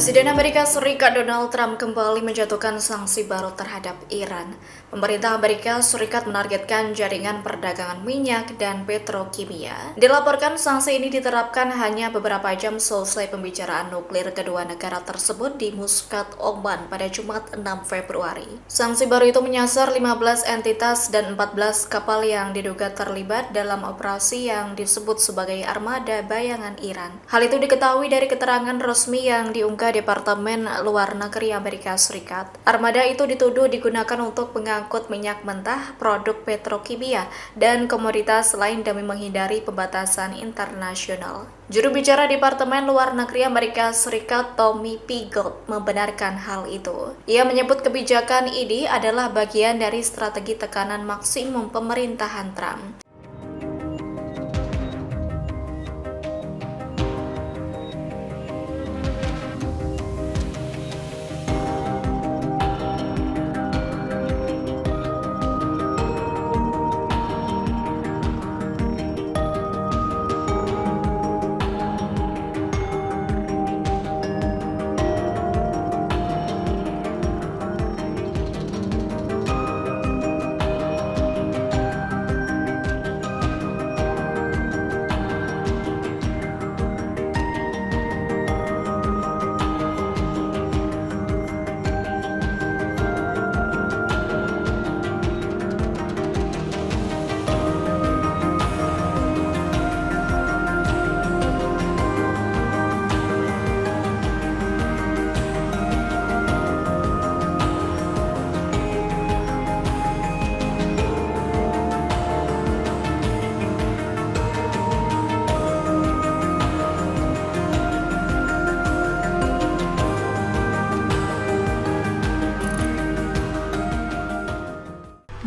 Presiden Amerika Serikat Donald Trump kembali menjatuhkan sanksi baru terhadap Iran. Pemerintah Amerika Serikat menargetkan jaringan perdagangan minyak dan petrokimia. Dilaporkan sanksi ini diterapkan hanya beberapa jam selesai pembicaraan nuklir kedua negara tersebut di Muscat, Oman pada Jumat 6 Februari. Sanksi baru itu menyasar 15 entitas dan 14 kapal yang diduga terlibat dalam operasi yang disebut sebagai Armada Bayangan Iran. Hal itu diketahui dari keterangan resmi yang diunggah Departemen Luar Negeri Amerika Serikat. Armada itu dituduh digunakan untuk mengangkut minyak mentah, produk petrokimia, dan komoditas lain demi menghindari pembatasan internasional. Juru bicara Departemen Luar Negeri Amerika Serikat Tommy Piegelt membenarkan hal itu. Ia menyebut kebijakan ini adalah bagian dari strategi tekanan maksimum pemerintahan Trump.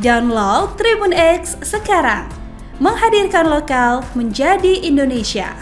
Download Tribun X sekarang, menghadirkan lokal menjadi Indonesia.